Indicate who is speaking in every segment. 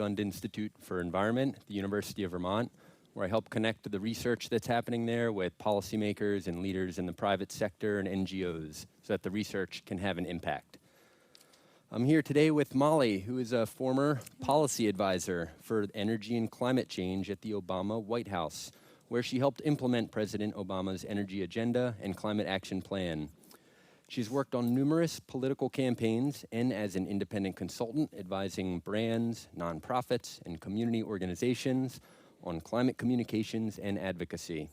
Speaker 1: Sund Institute for Environment at the University of Vermont, where I help connect the research that's happening there with policymakers and leaders in the private sector and NGOs so that the research can have an impact. I'm here today with Molly, who is a former policy advisor for energy and climate change at the Obama White House, where she helped implement President Obama's energy agenda and climate action plan. She's worked on numerous political campaigns and as an independent consultant advising brands, nonprofits, and community organizations on climate communications and advocacy.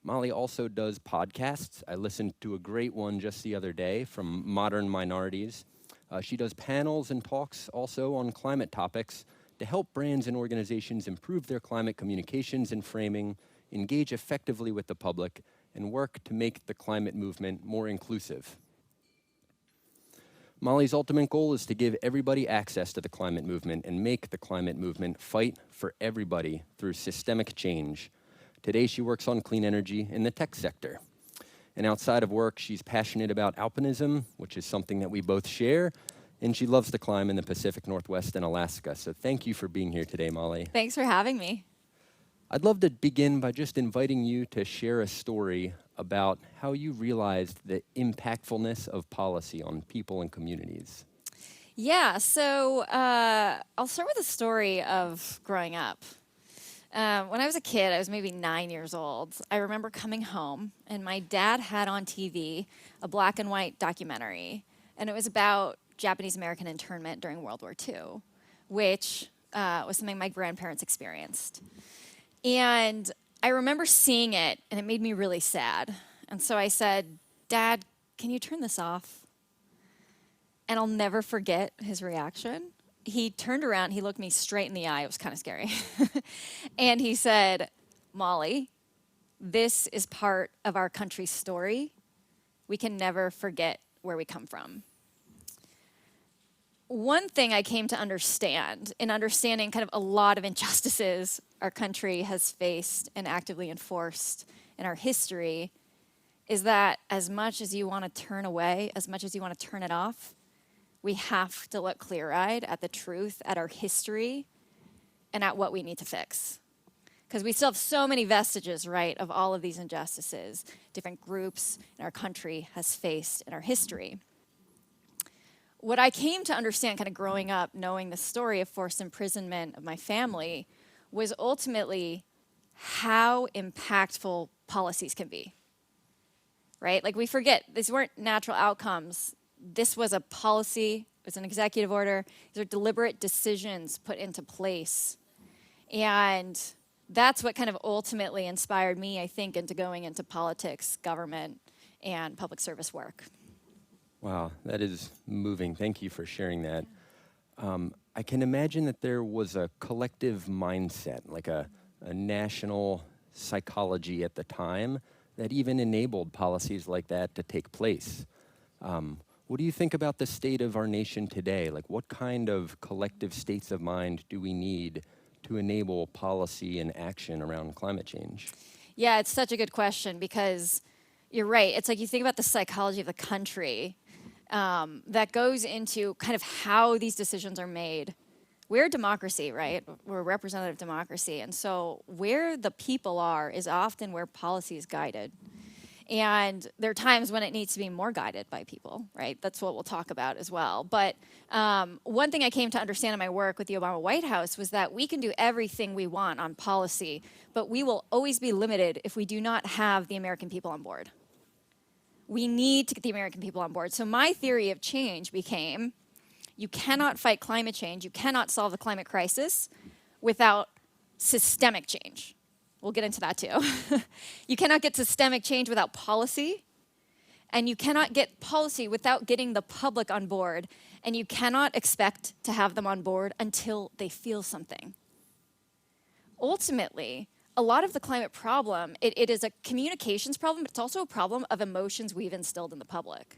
Speaker 1: Molly also does podcasts. I listened to a great one just the other day from Modern Minorities. She does panels and talks also on climate topics to help brands and organizations improve their climate communications and framing, engage effectively with the public, and work to make the climate movement more inclusive. Molly's ultimate goal is to give everybody access to the climate movement and make the climate movement fight for everybody through systemic change. Today, she works on clean energy in the tech sector. And outside of work, she's passionate about alpinism, which is something that we both share, and she loves to climb in the Pacific Northwest and Alaska. So thank you for being here today, Molly.
Speaker 2: Thanks for having me.
Speaker 1: I'd love to begin by just inviting you to share a story about how you realized the impactfulness of policy on people and communities.
Speaker 2: Yeah, so I'll start with a story of growing up. When I was a kid, I was maybe 9 years old. I remember coming home, and my dad had on TV a black and white documentary, and it was about Japanese-American internment during World War II, which was something my grandparents experienced. And I remember seeing it, and it made me really sad. And so I said, "Dad, can you turn this off?" And I'll never forget his reaction. He turned around, he looked me straight in the eye. It was kind of scary. And he said, "Molly, this is part of our country's story. We can never forget where we come from." One thing I came to understand, in understanding kind of a lot of injustices our country has faced and actively enforced in our history, is that as much as you want to turn away, as much as you want to turn it off, we have to look clear-eyed at the truth, at our history, and at what we need to fix. Because we still have so many vestiges, right, of all of these injustices different groups in our country has faced in our history. What I came to understand kind of growing up, knowing the story of forced imprisonment of my family, was ultimately how impactful policies can be, right? Like we forget, these weren't natural outcomes. This was a policy, it was an executive order. These are deliberate decisions put into place. And that's what kind of ultimately inspired me, I think, into going into politics, government, and public service work.
Speaker 1: Wow, that is moving. Thank you for sharing that. I can imagine that there was a collective mindset, like a national psychology at the time that even enabled policies like that to take place. What do you think about the state of our nation today? Like, what kind of collective states of mind do we need to enable policy and action around climate change?
Speaker 2: Yeah, it's such a good question because you're right. It's like you think about the psychology of the country that goes into kind of how these decisions are made. We're a democracy, right? We're a representative democracy. And so where the people are is often where policy is guided. And there are times when it needs to be more guided by people, right? That's what we'll talk about as well. But one thing I came to understand in my work with the Obama White House was that we can do everything we want on policy, but we will always be limited if we do not have the American people on board. We need to get the American people on board. So my theory of change became, you cannot fight climate change, you cannot solve the climate crisis without systemic change. We'll get into that too. You cannot get systemic change without policy, and you cannot get policy without getting the public on board, and you cannot expect to have them on board until they feel something. Ultimately, a lot of the climate problem, it is a communications problem, but it's also a problem of emotions we've instilled in the public.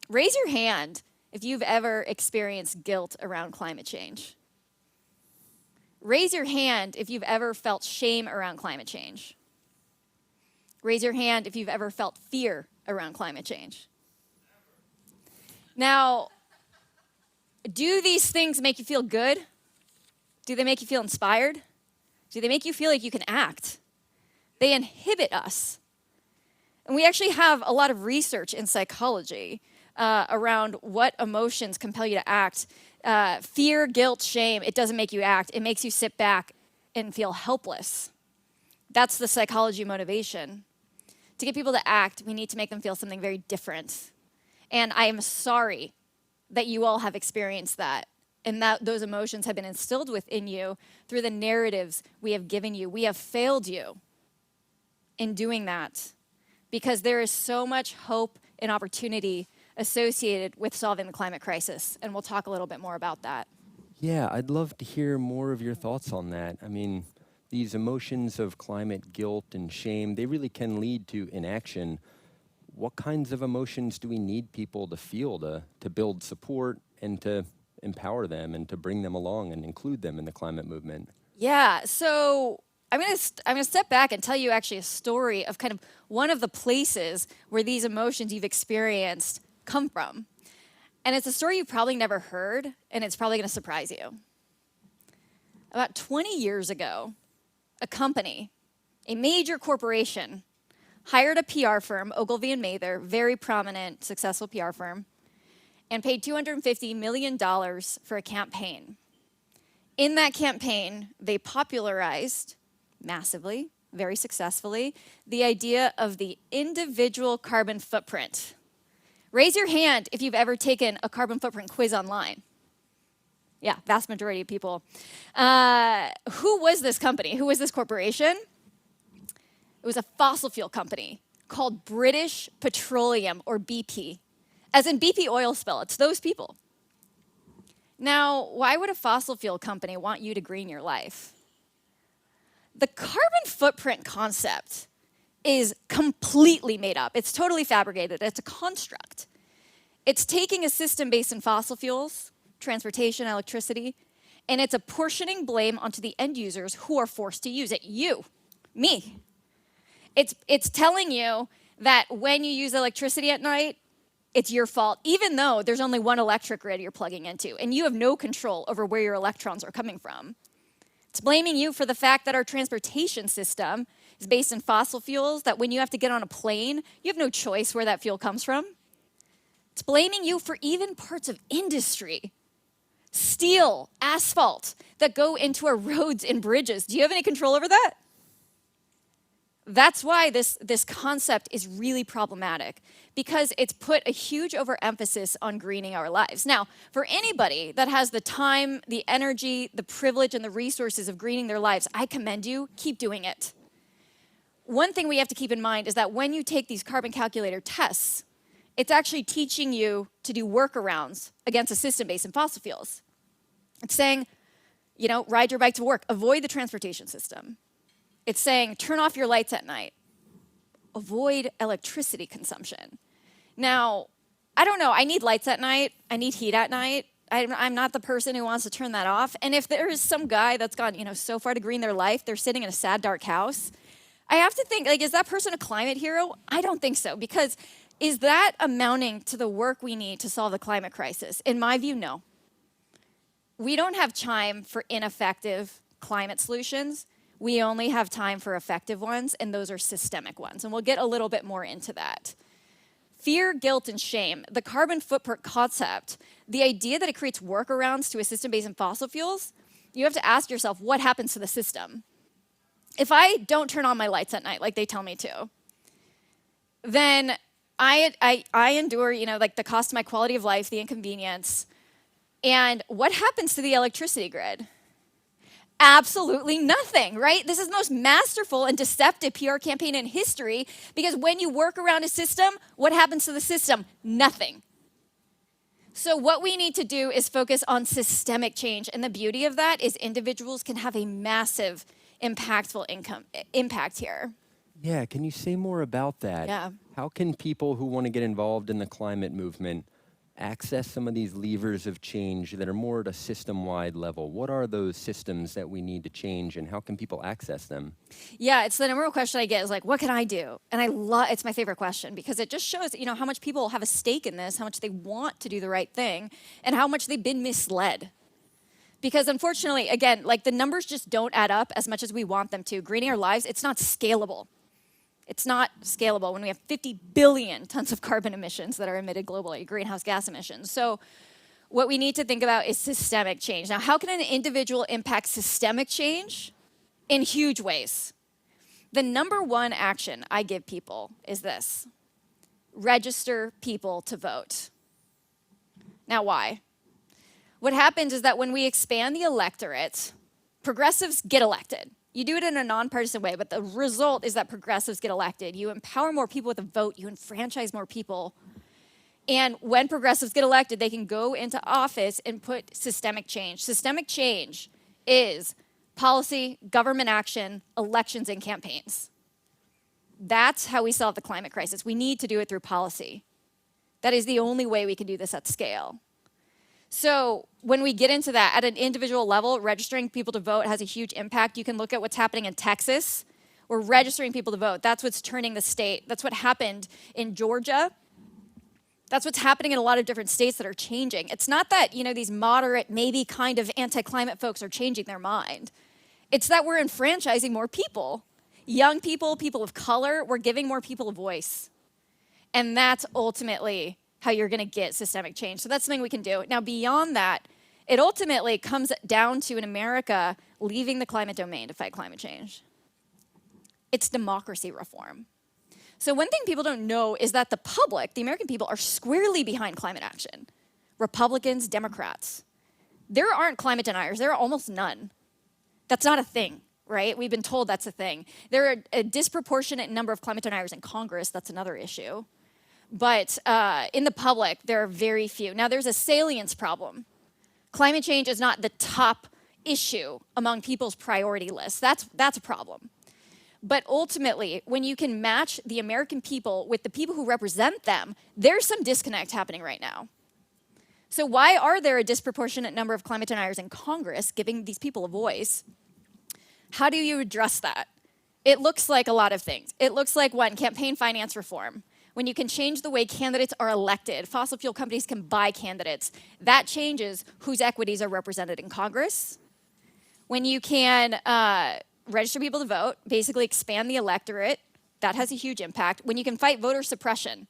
Speaker 2: Raise your hand if you've ever experienced guilt around climate change. Raise your hand if you've ever felt shame around climate change. Raise your hand if you've ever felt fear around climate change. Now, do these things make you feel good? Do they make you feel inspired? Do they make you feel like you can act? They inhibit us. And we actually have a lot of research in psychology around what emotions compel you to act. Fear, guilt, shame, it doesn't make you act. It makes you sit back and feel helpless. That's the psychology motivation. To get people to act, we need to make them feel something very different. And I am sorry that you all have experienced that, and that those emotions have been instilled within you through the narratives we have given you. We have failed you in doing that because there is so much hope and opportunity associated with solving the climate crisis, and we'll talk a little bit more about that.
Speaker 1: Yeah, I'd love to hear more of your thoughts on that. I mean, these emotions of climate guilt and shame, they really can lead to inaction. What kinds of emotions do we need people to feel to build support and to empower them and to bring them along and include them in the climate movement?
Speaker 2: Yeah, so I'm gonna step back and tell you actually a story of kind of one of the places where these emotions you've experienced come from. And it's a story you've probably never heard, and it's probably gonna surprise you. About 20 years ago, a company, a major corporation, hired a PR firm, Ogilvy and Mather, very prominent, successful PR firm, and paid $250 million for a campaign. In that campaign, they popularized massively, very successfully, the idea of the individual carbon footprint. Raise your hand if you've ever taken a carbon footprint quiz online. Yeah, vast majority of people. Who was this company? Who was this corporation? It was a fossil fuel company called British Petroleum, or BP. As in BP oil spill, it's those people. Now, why would a fossil fuel company want you to green your life? The carbon footprint concept is completely made up. It's totally fabricated. It's a construct. It's taking a system based in fossil fuels, transportation, electricity, and it's apportioning blame onto the end users who are forced to use it. You, me. It's telling you that when you use electricity at night, it's your fault, even though there's only one electric grid you're plugging into, and you have no control over where your electrons are coming from. It's blaming you for the fact that our transportation system is based in fossil fuels, that when you have to get on a plane, you have no choice where that fuel comes from. It's blaming you for even parts of industry, steel, asphalt, that go into our roads and bridges. Do you have any control over that? That's why this concept is really problematic, because it's put a huge overemphasis on greening our lives. Now, for anybody that has the time, the energy, the privilege, and the resources of greening their lives, I commend you. Keep doing it. One thing we have to keep in mind is that when you take these carbon calculator tests, it's actually teaching you to do workarounds against a system based in fossil fuels. It's saying, ride your bike to work, avoid the transportation system. It's saying, turn off your lights at night. Avoid electricity consumption. Now, I don't know. I need lights at night. I need heat at night. I'm not the person who wants to turn that off. And if there is some guy that's gone, so far to green their life, they're sitting in a sad, dark house, I have to think, is that person a climate hero? I don't think so, because is that amounting to the work we need to solve the climate crisis? In my view, no. We don't have time for ineffective climate solutions. We only have time for effective ones, and those are systemic ones. And we'll get a little bit more into that. Fear, guilt, and shame, the carbon footprint concept, the idea that it creates workarounds to a system based in fossil fuels, you have to ask yourself, what happens to the system? If I don't turn on my lights at night like they tell me to, then I endure, the cost of my quality of life, the inconvenience. And what happens to the electricity grid? Absolutely nothing, right? This is the most masterful and deceptive PR campaign in history, because when you work around a system, what happens to the system? Nothing. So what we need to do is focus on systemic change, and the beauty of that is individuals can have a massive, impactful impact here.
Speaker 1: Yeah, can you say more about that?
Speaker 2: Yeah.
Speaker 1: How can people who want to get involved in the climate movement access some of these levers of change that are more at a system-wide level? What are those systems that we need to change, and how can people access them?
Speaker 2: Yeah, it's the number one question I get is what can I do? And it's my favorite question, because it just shows, how much people have a stake in this, how much they want to do the right thing, and how much they've been misled. Because unfortunately, again, like the numbers just don't add up as much as we want them to. Greening our lives, it's not scalable. It's not scalable when we have 50 billion tons of carbon emissions that are emitted globally, greenhouse gas emissions. So what we need to think about is systemic change. Now, how can an individual impact systemic change? In huge ways. The number one action I give people is this: register people to vote. Now, why? What happens is that when we expand the electorate, progressives get elected. You do it in a nonpartisan way, but the result is that progressives get elected. You empower more people with a vote, you enfranchise more people. And when progressives get elected, they can go into office and put systemic change. Systemic change is policy, government action, elections, and campaigns. That's how we solve the climate crisis. We need to do it through policy. That is the only way we can do this at scale. So when we get into that, at an individual level, registering people to vote has a huge impact. You can look at what's happening in Texas. We're registering people to vote. That's what's turning the state. That's what happened in Georgia. That's what's happening in a lot of different states that are changing. It's not that, these moderate, maybe kind of anti-climate folks are changing their mind. It's that we're enfranchising more people. Young people, people of color, we're giving more people a voice. And that's ultimately how you're going to get systemic change. So that's something we can do. Now, beyond that, it ultimately comes down to, in America, leaving the climate domain to fight climate change. It's democracy reform. So one thing people don't know is that the public, the American people, are squarely behind climate action. Republicans, Democrats. There aren't climate deniers. There are almost none. That's not a thing, right? We've been told that's a thing. There are a disproportionate number of climate deniers in Congress. That's another issue. But in the public, there are very few. Now, there's a salience problem. Climate change is not the top issue among people's priority lists. That's a problem. But ultimately, when you can match the American people with the people who represent them, there's some disconnect happening right now. So why are there a disproportionate number of climate deniers in Congress giving these people a voice? How do you address that? It looks like a lot of things. It looks like, one, campaign finance reform. When you can change the way candidates are elected, fossil fuel companies can buy candidates. That changes whose equities are represented in Congress. When you can register people to vote, basically expand the electorate, that has a huge impact. When you can fight voter suppression,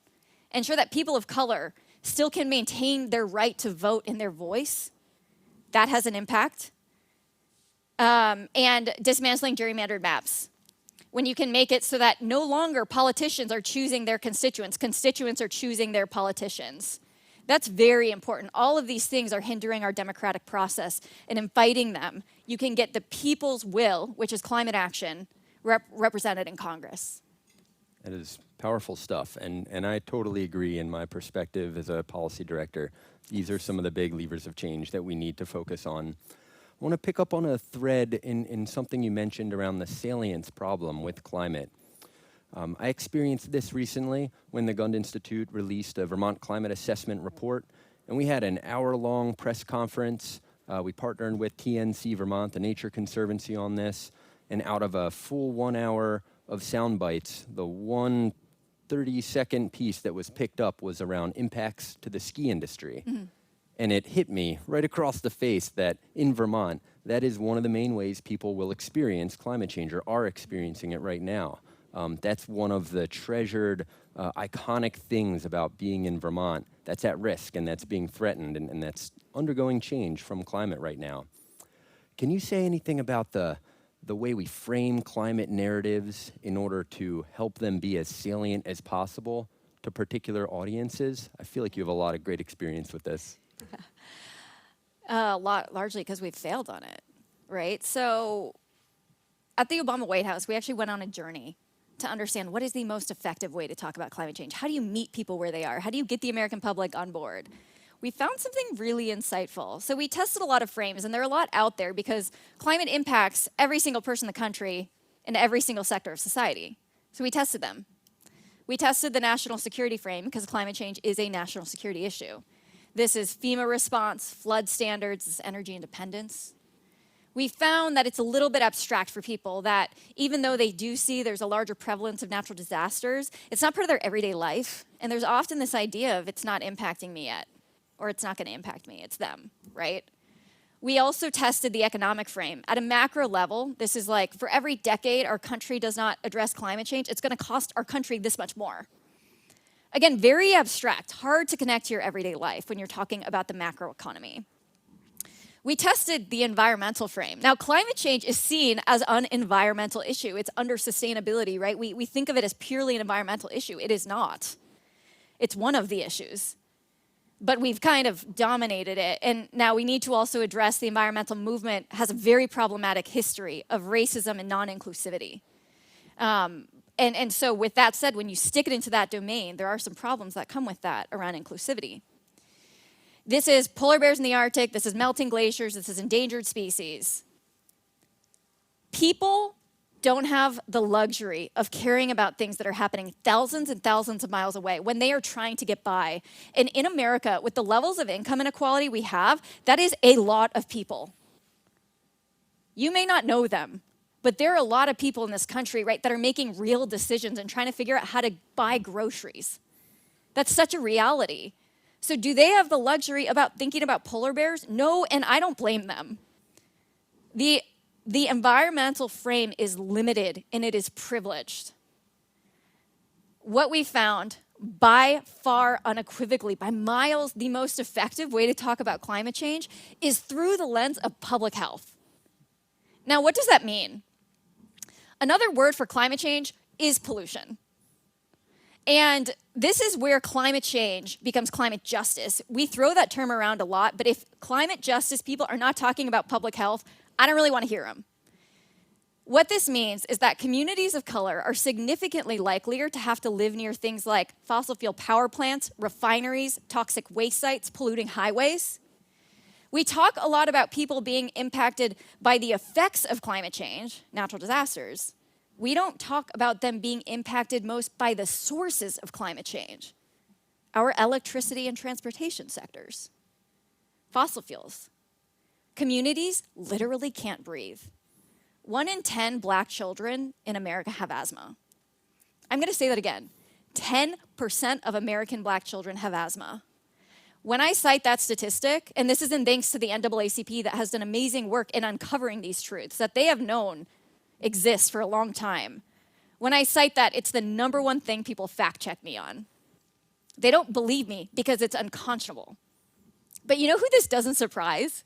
Speaker 2: ensure that people of color still can maintain their right to vote and their voice, that has an impact. And dismantling gerrymandered maps. When you can make it so that no longer politicians are choosing their constituents, constituents are choosing their politicians. That's very important. All of these things are hindering our democratic process, and in fighting them, you can get the people's will, which is climate action, represented in Congress.
Speaker 1: That is powerful stuff, and I totally agree. In my perspective as a policy director, these are some of the big levers of change that we need to focus on. I want to pick up on a thread in something you mentioned around the salience problem with climate. I experienced this recently when the Gund Institute released a Vermont climate assessment report, and we had an hour-long press conference. We partnered with TNC Vermont, the Nature Conservancy, on this, and out of a full 1 hour of sound bites, the one 30-second piece that was picked up was around impacts to the ski industry. Mm-hmm. And it hit me right across the face that in Vermont, that is one of the main ways people will experience climate change, or are experiencing it right now. That's one of the treasured, iconic things about being in Vermont that's at risk and that's being threatened and that's undergoing change from climate right now. Can you say anything about the way we frame climate narratives in order to help them be as salient as possible to particular audiences? I feel like you have a lot of great experience with this.
Speaker 2: Largely because we've failed on it, right? So at the Obama White House, we actually went on a journey to understand what is the most effective way to talk about climate change. How do you meet people where they are? How do you get the American public on board? We found something really insightful. So we tested a lot of frames, and there are a lot out there because climate impacts every single person in the country and every single sector of society. So we tested them. We tested the national security frame because climate change is a national security issue. This is FEMA response, flood standards, this is energy independence. We found that it's a little bit abstract for people, that even though they do see there's a larger prevalence of natural disasters, it's not part of their everyday life. And there's often this idea of it's not impacting me yet, or it's not going to impact me, it's them, right? We also tested the economic frame. At a macro level, this is like for every decade our country does not address climate change, it's going to cost our country this much more. Again, very abstract, hard to connect to your everyday life when you're talking about the macro economy. We tested the environmental frame. Now, climate change is seen as an environmental issue. It's under sustainability, right? We think of it as purely an environmental issue. It is not. It's one of the issues. But we've kind of dominated it. And now we need to also address the environmental movement has a very problematic history of racism and non-inclusivity. And so with that said, when you stick it into that domain, there are some problems that come with that around inclusivity. This is polar bears in the Arctic, this is melting glaciers, this is endangered species. People don't have the luxury of caring about things that are happening thousands and thousands of miles away when they are trying to get by. And in America, with the levels of income inequality we have, that is a lot of people. You may not know them, but there are a lot of people in this country, right, that are making real decisions and trying to figure out how to buy groceries. That's such a reality. So do they have the luxury about thinking about polar bears? No, and I don't blame them. The environmental frame is limited and it is privileged. What we found, by far unequivocally, by miles, the most effective way to talk about climate change is through the lens of public health. Now, what does that mean? Another word for climate change is pollution. And this is where climate change becomes climate justice. We throw that term around a lot, but if climate justice people are not talking about public health, I don't really want to hear them. What this means is that communities of color are significantly likelier to have to live near things like fossil fuel power plants, refineries, toxic waste sites, polluting highways. We talk a lot about people being impacted by the effects of climate change, natural disasters. We don't talk about them being impacted most by the sources of climate change, our electricity and transportation sectors, fossil fuels. Communities literally can't breathe. 1 in 10 Black children in America have asthma. I'm going to say that again. 10% of American Black children have asthma. When I cite that statistic, and this is in thanks to the NAACP that has done amazing work in uncovering these truths that they have known exist for a long time. When I cite that, it's the number one thing people fact check me on. They don't believe me because it's unconscionable. But you know who this doesn't surprise?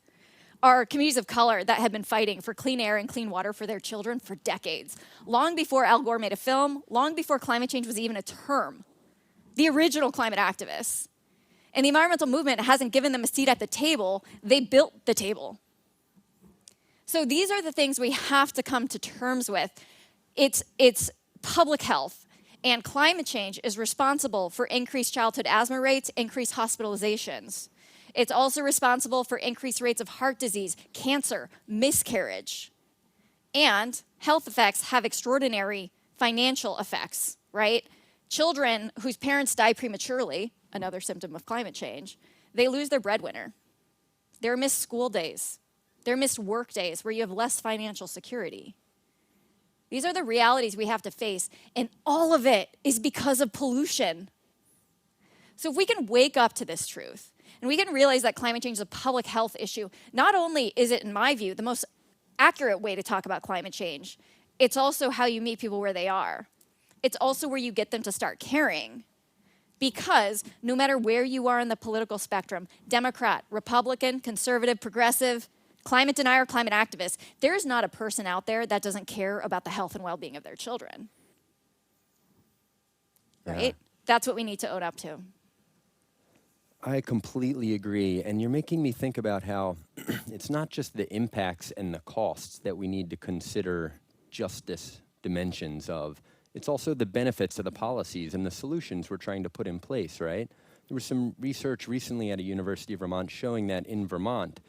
Speaker 2: Are communities of color that have been fighting for clean air and clean water for their children for decades. Long before Al Gore made a film, long before climate change was even a term. The original climate activists. And the environmental movement hasn't given them a seat at the table, they built the table. So these are the things we have to come to terms with. It's public health, and climate change is responsible for increased childhood asthma rates, increased hospitalizations. It's also responsible for increased rates of heart disease, cancer, miscarriage. And health effects have extraordinary financial effects, right? Children whose parents die prematurely, another symptom of climate change, they lose their breadwinner. There are missed school days. There are missed work days where you have less financial security. These are the realities we have to face, and all of it is because of pollution. So if we can wake up to this truth, and we can realize that climate change is a public health issue, not only is it, in my view, the most accurate way to talk about climate change, it's also how you meet people where they are. It's also where you get them to start caring. Because no matter where you are in the political spectrum, Democrat, Republican, conservative, progressive, climate denier, climate activist, there's not a person out there that doesn't care about the health and well-being of their children. Right? Yeah. That's what we need to own up to.
Speaker 1: I completely agree. And you're making me think about how it's not just the impacts and the costs that we need to consider justice dimensions of. It's also the benefits of the policies and the solutions we're trying to put in place, right? There was some research recently at a University of Vermont showing that in Vermont,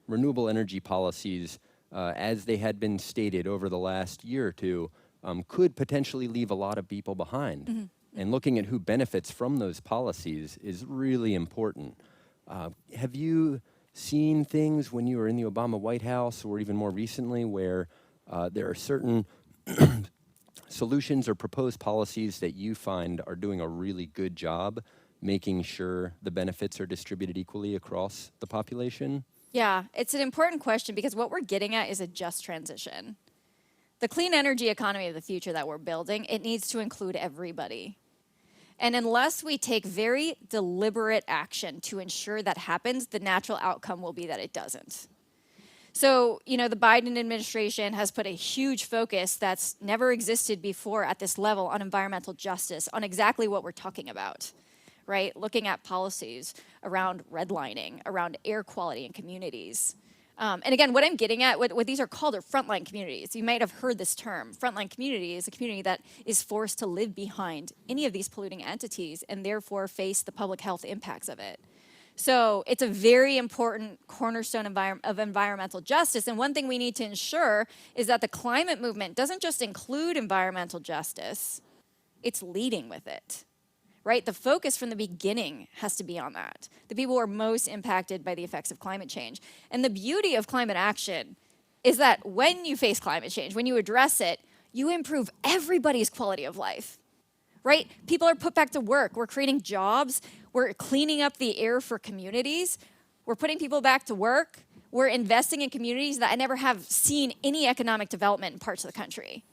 Speaker 1: renewable energy policies, as they had been stated over the last year or two, could potentially leave a lot of people behind. Mm-hmm. And looking at who benefits from those policies is really important. Have you seen things when you were in the Obama White House or even more recently where there are certain solutions or proposed policies that you find are doing a really good job making sure the benefits are distributed equally across the population?
Speaker 2: Yeah, it's an important question because what we're getting at is a just transition. The clean energy economy of the future that we're building, it needs to include everybody. And unless we take very deliberate action to ensure that happens, the natural outcome will be that it doesn't. So, the Biden administration has put a huge focus that's never existed before at this level on environmental justice, on exactly what we're talking about, right? Looking at policies around redlining, around air quality in communities. And again, what I'm getting at, what these are called are frontline communities. You might have heard this term. Frontline community is a community that is forced to live behind any of these polluting entities and therefore face the public health impacts of it. So it's a very important cornerstone of environmental justice. And one thing we need to ensure is that the climate movement doesn't just include environmental justice, it's leading with it. Right? The focus from the beginning has to be on that. The people who are most impacted by the effects of climate change. And the beauty of climate action is that when you face climate change, when you address it, you improve everybody's quality of life. Right? People are put back to work. We're creating jobs. We're cleaning up the air for communities. We're putting people back to work. We're investing in communities that I never have seen any economic development in parts of the country.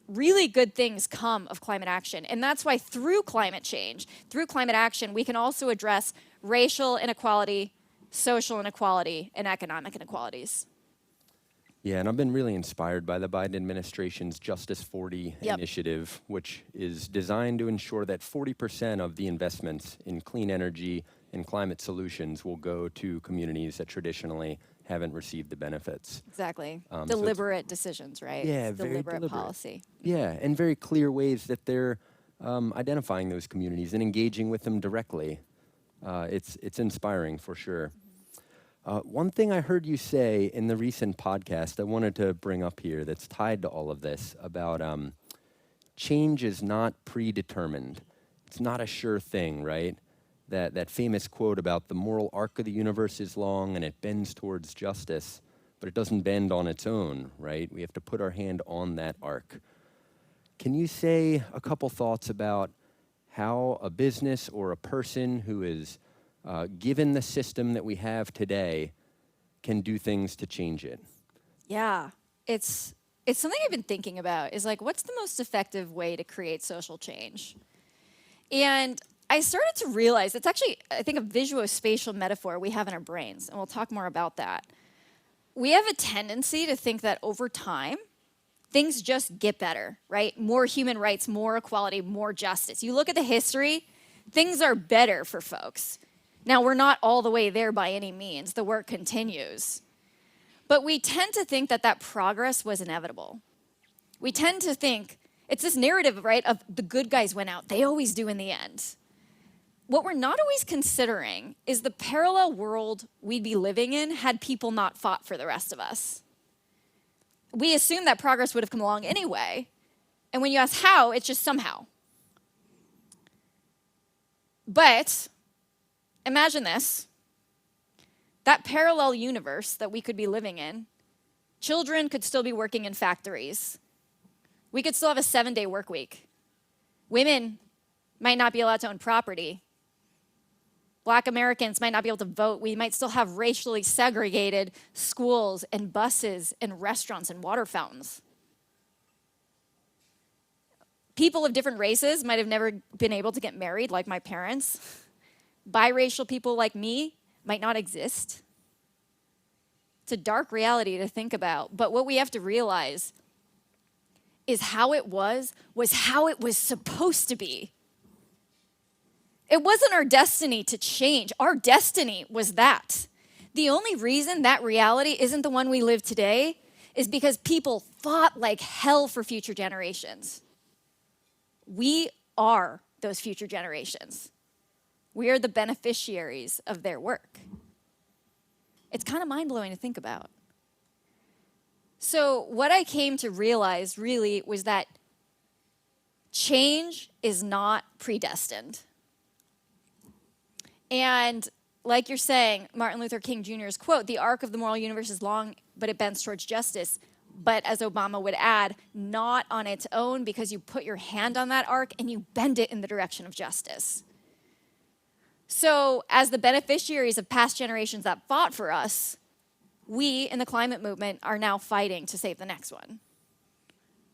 Speaker 2: Really good things come of climate action. And that's why through climate change, through climate action, we can also address racial inequality, social inequality, and economic inequalities.
Speaker 1: Yeah, and I've been really inspired by the Biden administration's Justice 40
Speaker 2: Yep.
Speaker 1: initiative, which is designed to ensure that 40% of the investments in clean energy and climate solutions will go to communities that traditionally haven't received the benefits.
Speaker 2: Exactly.
Speaker 1: So
Speaker 2: Deliberate decisions, right?
Speaker 1: Yeah,
Speaker 2: It's
Speaker 1: very
Speaker 2: deliberate
Speaker 1: deliberate.
Speaker 2: policy.
Speaker 1: Yeah, and very clear ways that they're identifying those communities and engaging with them directly. It's inspiring for sure. One thing I heard you say in the recent podcast I wanted to bring up here that's tied to all of this about change is not predetermined. It's not a sure thing, right? That famous quote about the moral arc of the universe is long and it bends towards justice, but it doesn't bend on its own, right? We have to put our hand on that arc. Can you say a couple thoughts about how a business or a person who is given the system that we have today can do things to change it?
Speaker 2: Yeah. It's something I've been thinking about is like, what's the most effective way to create social change? And I started to realize it's actually, I think, a visuospatial metaphor we have in our brains, and we'll talk more about that. We have a tendency to think that over time, things just get better, right? More human rights, more equality, more justice. You look at the history, things are better for folks. Now, we're not all the way there by any means. The work continues. But we tend to think that progress was inevitable. We tend to think, it's this narrative, right, of the good guys win out. They always do in the end. What we're not always considering is the parallel world we'd be living in had people not fought for the rest of us. We assume that progress would have come along anyway. And when you ask how, it's just somehow. But imagine this. That parallel universe that we could be living in, children could still be working in factories. We could still have a 7-day work week. Women might not be allowed to own property. Black Americans might not be able to vote. We might still have racially segregated schools and buses and restaurants and water fountains. People of different races might have never been able to get married like my parents. Biracial people like me might not exist. It's a dark reality to think about, but what we have to realize is how it was how it was supposed to be. It wasn't our destiny to change. Our destiny was that. The only reason that reality isn't the one we live today is because people fought like hell for future generations. We are those future generations. We are the beneficiaries of their work. It's kind of mind-blowing to think about. So what I came to realize really was that change is not predestined. And like you're saying, Martin Luther King Jr.'s quote, the arc of the moral universe is long, but it bends towards justice. But as Obama would add, not on its own, because you put your hand on that arc and you bend it in the direction of justice. So as the beneficiaries of past generations that fought for us, we in the climate movement are now fighting to save the next one.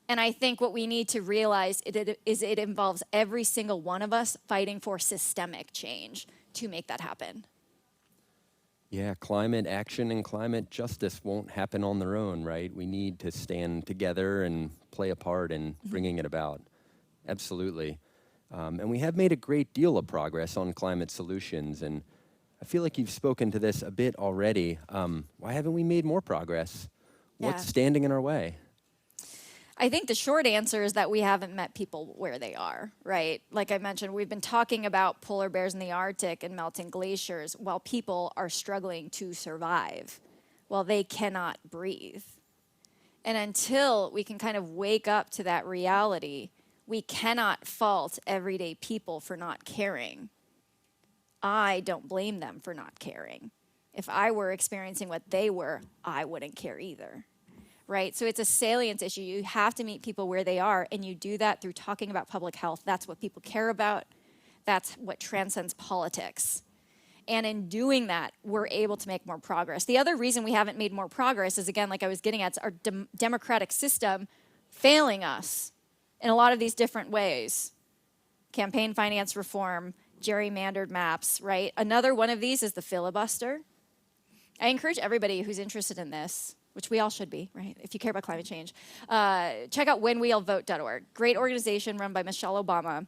Speaker 2: And I think what we need to realize is it involves every single one of us fighting for systemic change to make that happen.
Speaker 1: Yeah, climate action and climate justice won't happen on their own, right? We need to stand together and play a part in bringing it about. Absolutely. And we have made a great deal of progress on climate solutions. And I feel like you've spoken to this a bit already. Why haven't we made more progress? What's standing in our way?
Speaker 2: I think the short answer is that we haven't met people where they are, right? Like I mentioned, we've been talking about polar bears in the Arctic and melting glaciers while people are struggling to survive, while they cannot breathe. And until we can kind of wake up to that reality, we cannot fault everyday people for not caring. I don't blame them for not caring. If I were experiencing what they were, I wouldn't care either. Right? So it's a salience issue. You have to meet people where they are, and you do that through talking about public health. That's what people care about. That's what transcends politics. And in doing that, we're able to make more progress. The other reason we haven't made more progress is, again, like I was getting at, it's our democratic system failing us in a lot of these different ways. Campaign finance reform, gerrymandered maps, right? Another one of these is the filibuster. I encourage everybody who's interested in this, which we all should be, right, if you care about climate change, check out whenweallvote.org. Great organization run by Michelle Obama.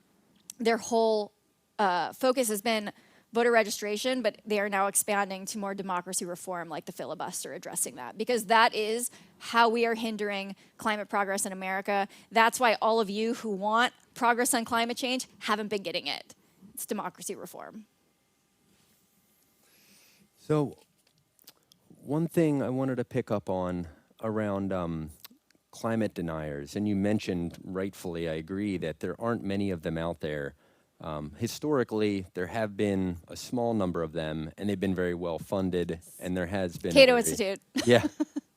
Speaker 2: Their whole focus has been voter registration, but they are now expanding to more democracy reform like the filibuster, addressing that. Because that is how we are hindering climate progress in America. That's why all of you who want progress on climate change haven't been getting it. It's democracy reform.
Speaker 1: So one thing I wanted to pick up on around climate deniers, and you mentioned rightfully, I agree, that there aren't many of them out there. Historically, there have been a small number of them, and they've been very well funded, and there has been
Speaker 2: Cato Institute.
Speaker 1: Yeah,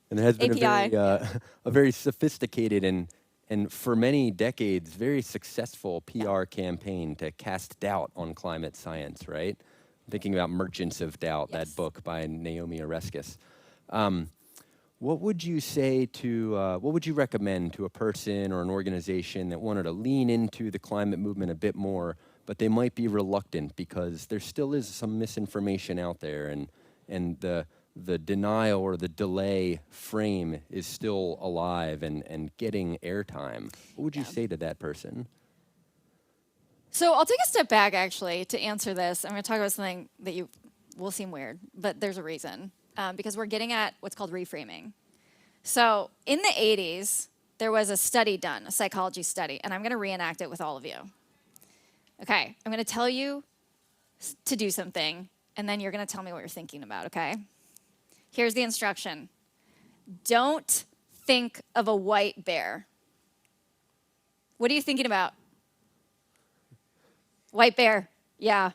Speaker 1: and there has been
Speaker 2: API.
Speaker 1: a very sophisticated and for many decades, very successful PR campaign to cast doubt on climate science, right? Thinking about Merchants of Doubt,
Speaker 2: Yes.
Speaker 1: that book by Naomi Oreskes. What would you say to, what would you recommend to a person or an organization that wanted to lean into the climate movement a bit more, but they might be reluctant because there still is some misinformation out there and the denial or the delay frame is still alive and getting airtime? What would you say to that person?
Speaker 2: So I'll take a step back, actually, to answer this. I'm going to talk about something that you will seem weird, but there's a reason. Because we're getting at what's called reframing. So in the 80s, there was a study done, a psychology study, and I'm going to reenact it with all of you. Okay, I'm going to tell you to do something, and then you're going to tell me what you're thinking about, okay? Here's the instruction. Don't think of a white bear. What are you thinking about? White bear, yeah.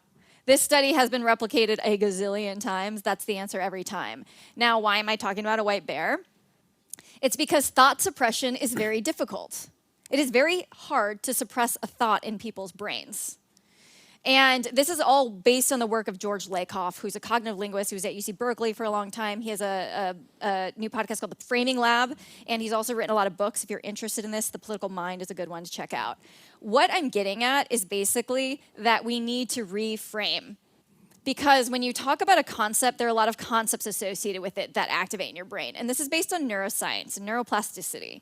Speaker 2: This study has been replicated a gazillion times. That's the answer every time. Now, why am I talking about a white bear? It's because thought suppression is very difficult. It is very hard to suppress a thought in people's brains. And this is all based on the work of George Lakoff, who's a cognitive linguist who was at UC Berkeley for a long time. He has a new podcast called The Reframing Lab, and he's also written a lot of books. If you're interested in this, The Political Mind is a good one to check out. What I'm getting at is basically that we need to reframe. Because when you talk about a concept, there are a lot of concepts associated with it that activate in your brain. And this is based on neuroscience and neuroplasticity.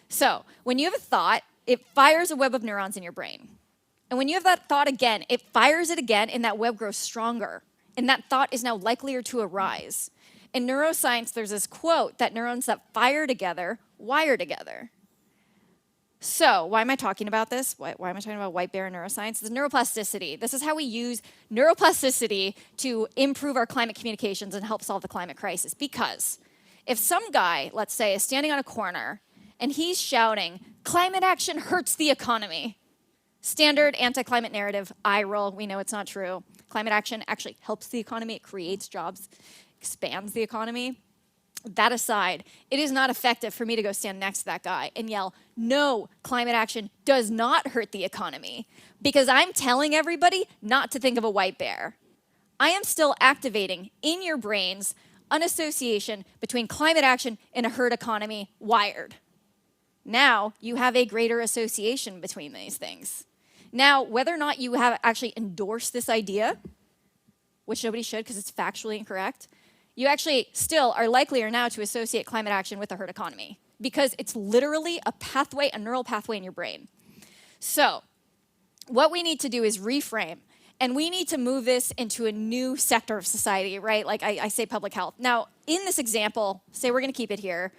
Speaker 2: So when you have a thought, it fires a web of neurons in your brain. And when you have that thought again, it fires it again, and that web grows stronger. And that thought is now likelier to arise. In neuroscience, there's this quote that neurons that fire together wire together. So why am I talking about this? Why am I talking about white bear neuroscience? It's neuroplasticity. This is how we use neuroplasticity to improve our climate communications and help solve the climate crisis. Because if some guy, let's say, is standing on a corner and he's shouting, climate action hurts the economy. Standard anti-climate narrative, eye roll, we know it's not true. Climate action actually helps the economy, it creates jobs, expands the economy. That aside, it is not effective for me to go stand next to that guy and yell, no, climate action does not hurt the economy, because I'm telling everybody not to think of a white bear. I am still activating in your brains an association between climate action and a herd economy wired. Now you have a greater association between these things. Now, whether or not you have actually endorsed this idea, which nobody should because it's factually incorrect, you actually still are likelier now to associate climate action with the herd economy because it's literally a pathway, a neural pathway in your brain. So what we need to do is reframe, and we need to move this into a new sector of society, right? Like I say public health. Now, in this example, say we're going to keep it here,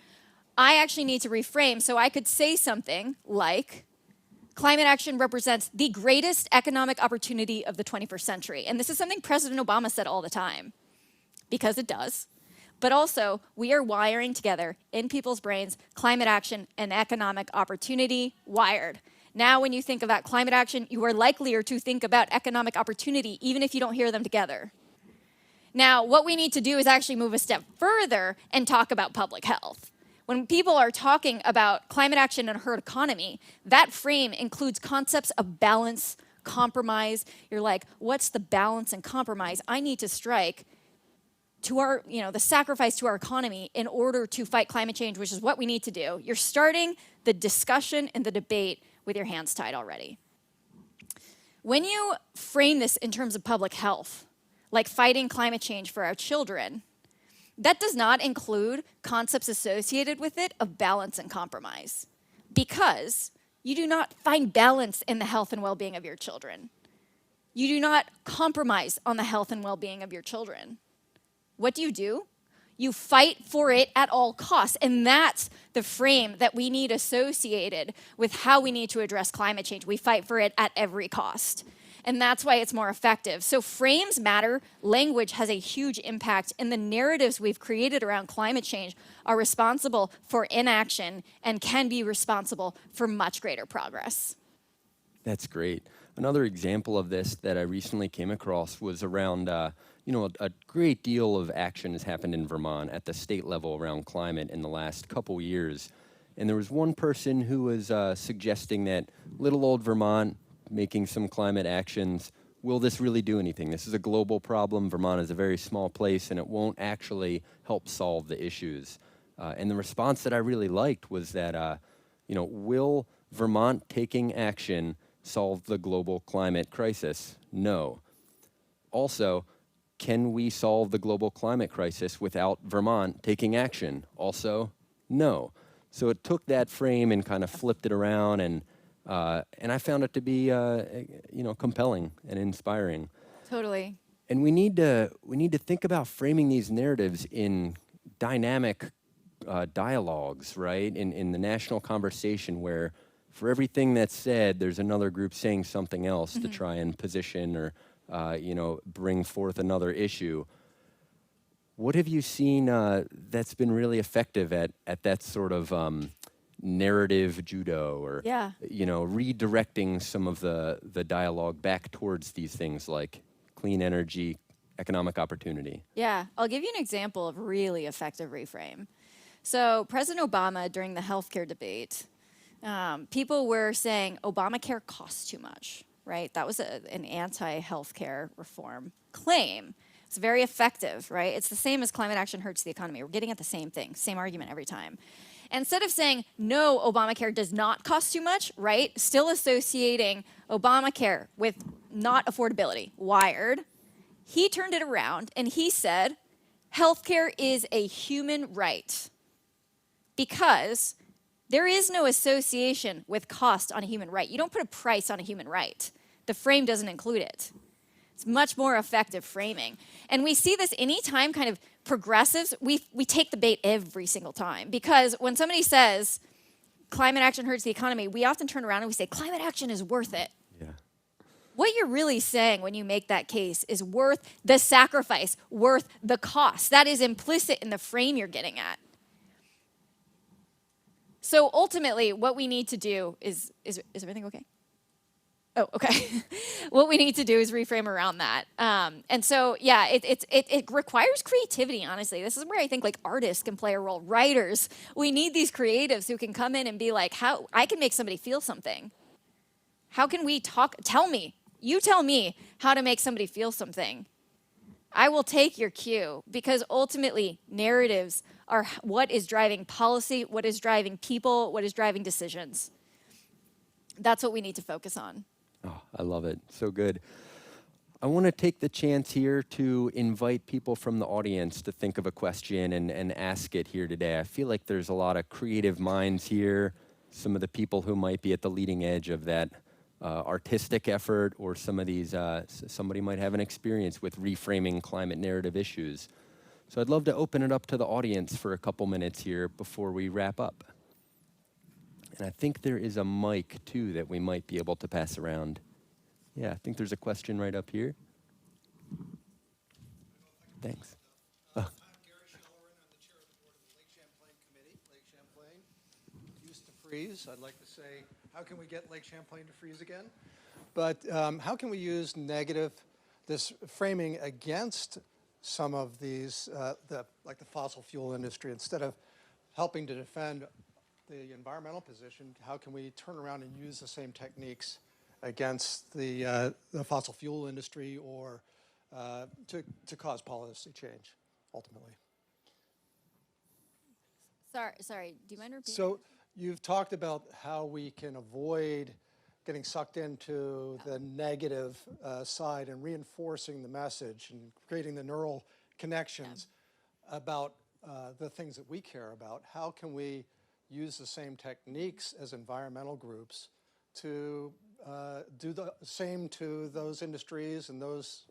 Speaker 2: I actually need to reframe, so I could say something like, climate action represents the greatest economic opportunity of the 21st century. And this is something President Obama said all the time, because it does. But also, we are wiring together in people's brains climate action and economic opportunity wired. Now, when you think about climate action, you are likelier to think about economic opportunity, even if you don't hear them together. Now, what we need to do is actually move a step further and talk about public health. When people are talking about climate action and herd economy, that frame includes concepts of balance, compromise. You're like, what's the balance and compromise I need to strike to our, the sacrifice to our economy in order to fight climate change, which is what we need to do. You're starting the discussion and the debate with your hands tied already. When you frame this in terms of public health, like fighting climate change for our children, that does not include concepts associated with it of balance and compromise, because you do not find balance in the health and well-being of your children. You do not compromise on the health and well-being of your children. What do? You fight for it at all costs, and that's the frame that we need associated with how we need to address climate change. We fight for it at every cost. And that's why it's more effective. So frames matter. Language has a huge impact, and the narratives we've created around climate change are responsible for inaction and can be responsible for much greater progress.
Speaker 1: That's great. Another example of this that I recently came across was around, a great deal of action has happened in Vermont at the state level around climate in the last couple years. And there was one person who was suggesting that little old Vermont, making some climate actions, will this really do anything? This is a global problem. Vermont is a very small place, and it won't actually help solve the issues. And the response that I really liked was that, will Vermont taking action solve the global climate crisis? No. Also, can we solve the global climate crisis without Vermont taking action? Also, no. So it took that frame and kind of flipped it around, and I found it to be, compelling and inspiring.
Speaker 2: Totally.
Speaker 1: And we need to think about framing these narratives in dynamic dialogues, right? In the national conversation, where for everything that's said, there's another group saying something else to try and position or, bring forth another issue. What have you seen that's been really effective at that sort of narrative judo, or redirecting some of the dialogue back towards these things like clean energy, economic opportunity?
Speaker 2: Yeah, I'll give you an example of really effective reframe. So President Obama, during the healthcare debate, people were saying Obamacare costs too much, right? That was an anti-healthcare reform claim. It's very effective, right? It's the same as climate action hurts the economy. We're getting at the same thing, same argument every time. Instead of saying, no, Obamacare does not cost too much, right? Still associating Obamacare with not affordability, wired. He turned it around and he said, healthcare is a human right, because there is no association with cost on a human right. You don't put a price on a human right. The frame doesn't include it. It's much more effective framing. And we see this anytime kind of progressives, we take the bait every single time. Because when somebody says climate action hurts the economy, we often turn around and we say climate action is worth it.
Speaker 1: Yeah.
Speaker 2: What you're really saying when you make that case is worth the sacrifice, worth the cost. That is implicit in the frame you're getting at. So ultimately, what we need to do is everything okay? Oh, okay. What we need to do is reframe around that. And so, yeah, it requires creativity, honestly. This is where I think like artists can play a role. Writers, we need these creatives who can come in and be like, how I can make somebody feel something. How can we talk? You tell me how to make somebody feel something. I will take your cue, because ultimately narratives are what is driving policy, what is driving people, what is driving decisions. That's what we need to focus on.
Speaker 1: Oh, I love it. So good. I want to take the chance here to invite people from the audience to think of a question and ask it here today. I feel like there's a lot of creative minds here, some of the people who might be at the leading edge of that artistic effort, or some of these, somebody might have an experience with reframing climate narrative issues. So I'd love to open it up to the audience for a couple minutes here before we wrap up. And I think there is a mic, too, that we might be able to pass around. Yeah, I think there's a question right up here. Thanks.
Speaker 3: I'm Gary Schellerin. I'm the chair of the board of the Lake Champlain Committee. Lake Champlain used to freeze. I'd like to say, how can we get Lake Champlain to freeze again? But how can we use this framing against some of these, like the fossil fuel industry, instead of helping to defend the environmental position? How can we turn around and use the same techniques against the fossil fuel industry, or to cause policy change, ultimately?
Speaker 2: Sorry, do you mind repeating?
Speaker 3: So you've talked about how we can avoid getting sucked into the negative side and reinforcing the message and creating the neural connections about the things that we care about. How can we use the same techniques as environmental groups to do the same to those industries and those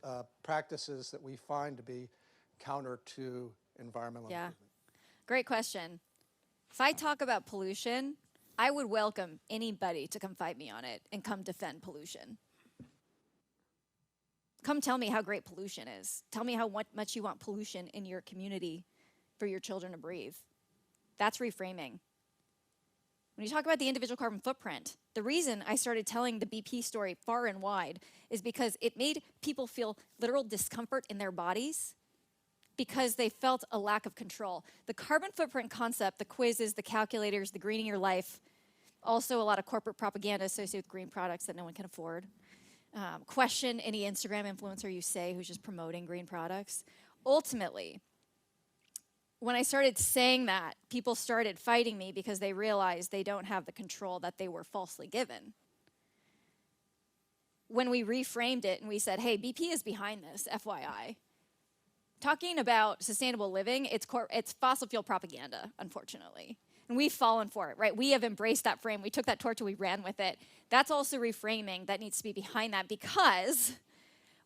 Speaker 3: practices that we find to be counter to environmental improvement?
Speaker 2: Great question. If I talk about pollution, I would welcome anybody to come fight me on it and come defend pollution. Come tell me how great pollution is. Tell me how much you want pollution in your community for your children to breathe. That's reframing. When you talk about the individual carbon footprint, the reason I started telling the BP story far and wide is because it made people feel literal discomfort in their bodies because they felt a lack of control. The carbon footprint concept, the quizzes, the calculators, the greening your life, also a lot of corporate propaganda associated with green products that no one can afford. Question any Instagram influencer you say who's just promoting green products. Ultimately, when I started saying that, people started fighting me because they realized they don't have the control that they were falsely given. When we reframed it and we said, hey, BP is behind this, FYI. Talking about sustainable living, it's fossil fuel propaganda, unfortunately. And we've fallen for it, right? We have embraced that frame. We took that torch and we ran with it. That's also reframing that needs to be behind that, because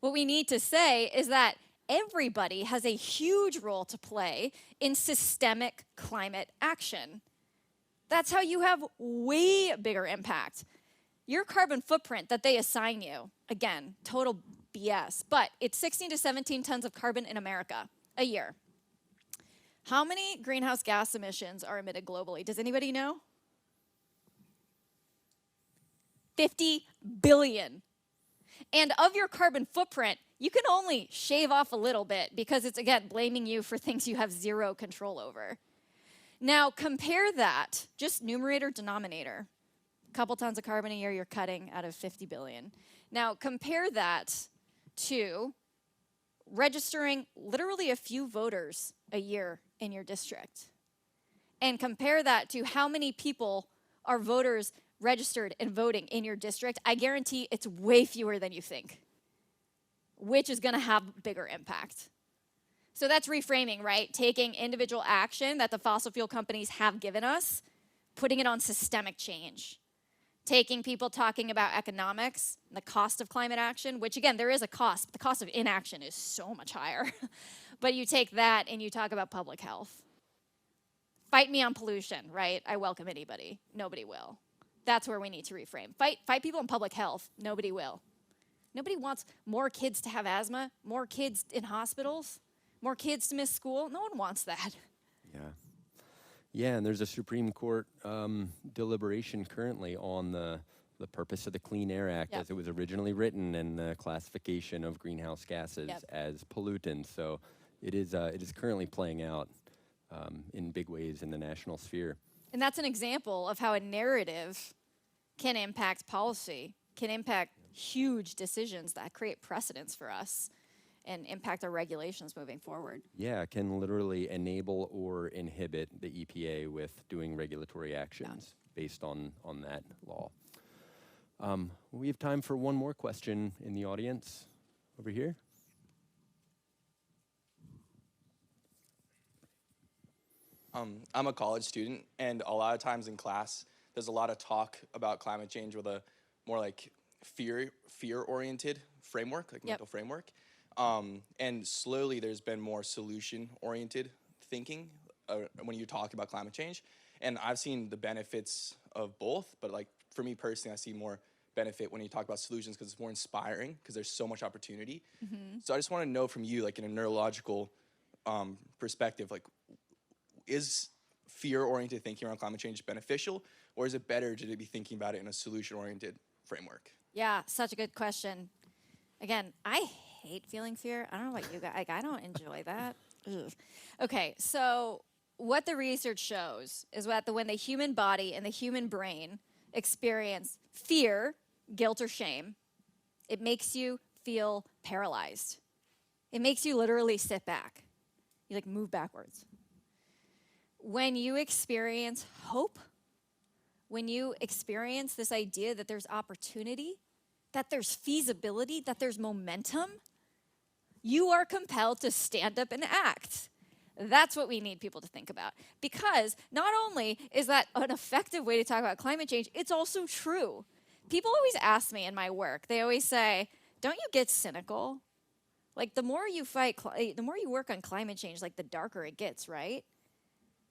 Speaker 2: what we need to say is that everybody has a huge role to play in systemic climate action. That's how you have way bigger impact. Your carbon footprint that they assign you, again, total BS, but it's 16 to 17 tons of carbon in America a year. How many greenhouse gas emissions are emitted globally? Does anybody know? 50 billion. And of your carbon footprint, you can only shave off a little bit because it's, again, blaming you for things you have zero control over. Now, compare that, just numerator, denominator. A couple tons of carbon a year you're cutting out of 50 billion. Now, compare that to registering literally a few voters a year in your district. And compare that to how many people are voters registered and voting in your district. I guarantee it's way fewer than you think, which is going to have bigger impact. So that's reframing, right? Taking individual action that the fossil fuel companies have given us, putting it on systemic change. Taking people talking about economics, the cost of climate action, which again, there is a cost, but the cost of inaction is so much higher. But you take that and you talk about public health. Fight me on pollution, right? I welcome anybody. Nobody will. That's where we need to reframe. Fight people on public health. Nobody will. Nobody wants more kids to have asthma, more kids in hospitals, more kids to miss school. No one wants that.
Speaker 1: Yeah. Yeah, and there's a Supreme Court deliberation currently on the purpose of the Clean Air Act as it was originally written, and the classification of greenhouse gases as pollutants. So it is currently playing out in big ways in the national sphere.
Speaker 2: And that's an example of how a narrative can impact policy, can impact huge decisions that create precedents for us. and impact our regulations moving forward.
Speaker 1: Yeah, it can literally enable or inhibit the EPA with doing regulatory actions based on that law. We have time for one more question in the audience over here.
Speaker 4: I'm a college student, and a lot of times in class, there's a lot of talk about climate change with a more like fear-oriented framework, like mental framework. And slowly, there's been more solution-oriented thinking when you talk about climate change. And I've seen the benefits of both, but like for me personally, I see more benefit when you talk about solutions because it's more inspiring because there's so much opportunity. So I just want to know from you, like in a neurological perspective, like is fear-oriented thinking around climate change beneficial, or is it better to be thinking about it in a solution-oriented framework?
Speaker 2: Yeah, such a good question. Again, I hate feeling fear. I don't know about you guys. Like, I don't enjoy that. Ugh. Okay, so what the research shows is that when the human body and the human brain experience fear, guilt, or shame, it makes you feel paralyzed. It makes you literally sit back. You like move backwards. When you experience hope, when you experience this idea that there's opportunity, that there's feasibility, that there's momentum, you are compelled to stand up and act. That's what we need people to think about. Because not only is that an effective way to talk about climate change, it's also true. People always ask me in my work, they always say, don't you get cynical? Like the more you the more you work on climate change, like the darker it gets, right?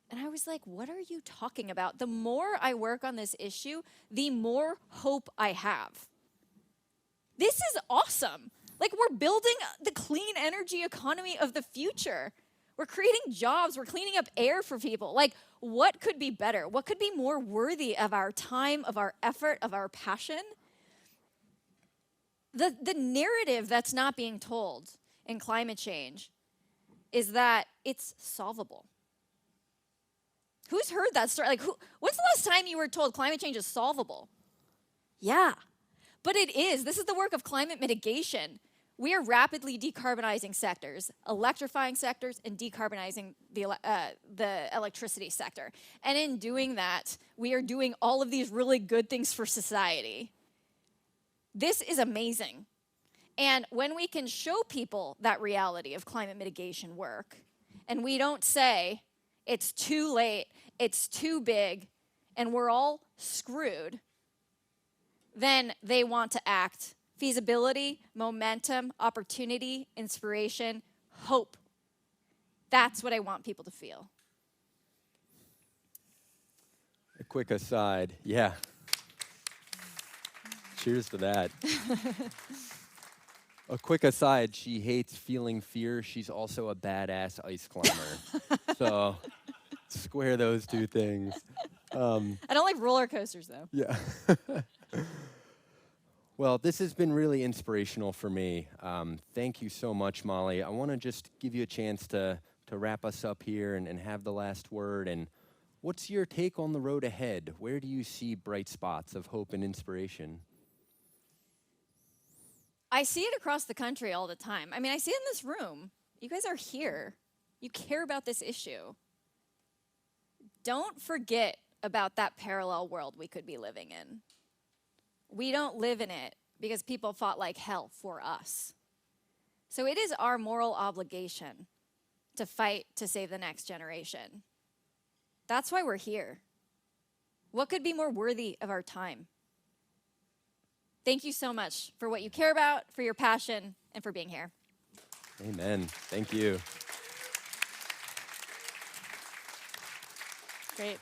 Speaker 2: And I was like, what are you talking about? The more I work on this issue, the more hope I have. This is awesome. Like we're building the clean energy economy of the future. We're creating jobs. We're cleaning up air for people. Like what could be better? What could be more worthy of our time, of our effort, of our passion? The narrative that's not being told in climate change is that it's solvable. Who's heard that story? Like, when's the last time you were told climate change is solvable? Yeah, but it is. This is the work of climate mitigation. We are rapidly decarbonizing sectors, electrifying sectors, and decarbonizing the electricity sector. And in doing that, we are doing all of these really good things for society. This is amazing. And when we can show people that reality of climate mitigation work, and we don't say, it's too late, it's too big, and we're all screwed, then they want to act. Feasibility, momentum, opportunity, inspiration, hope. That's what I want people to feel.
Speaker 1: A quick aside, yeah. Cheers to that. A quick aside, she hates feeling fear. She's also a badass ice climber. So square those two things.
Speaker 2: I don't like roller coasters, though.
Speaker 1: Yeah. Well, this has been really inspirational for me. Thank you so much, Molly. I want to just give you a chance to wrap us up here and have the last word. And what's your take on the road ahead? Where do you see bright spots of hope and inspiration?
Speaker 2: I see it across the country all the time. I mean, I see it in this room. You guys are here. You care about this issue. Don't forget about that parallel world we could be living in. We don't live in it because people fought like hell for us. So it is our moral obligation to fight to save the next generation. That's why we're here. What could be more worthy of our time? Thank you so much for what you care about, for your passion, and for being here.
Speaker 1: Amen. Thank you.
Speaker 2: Great.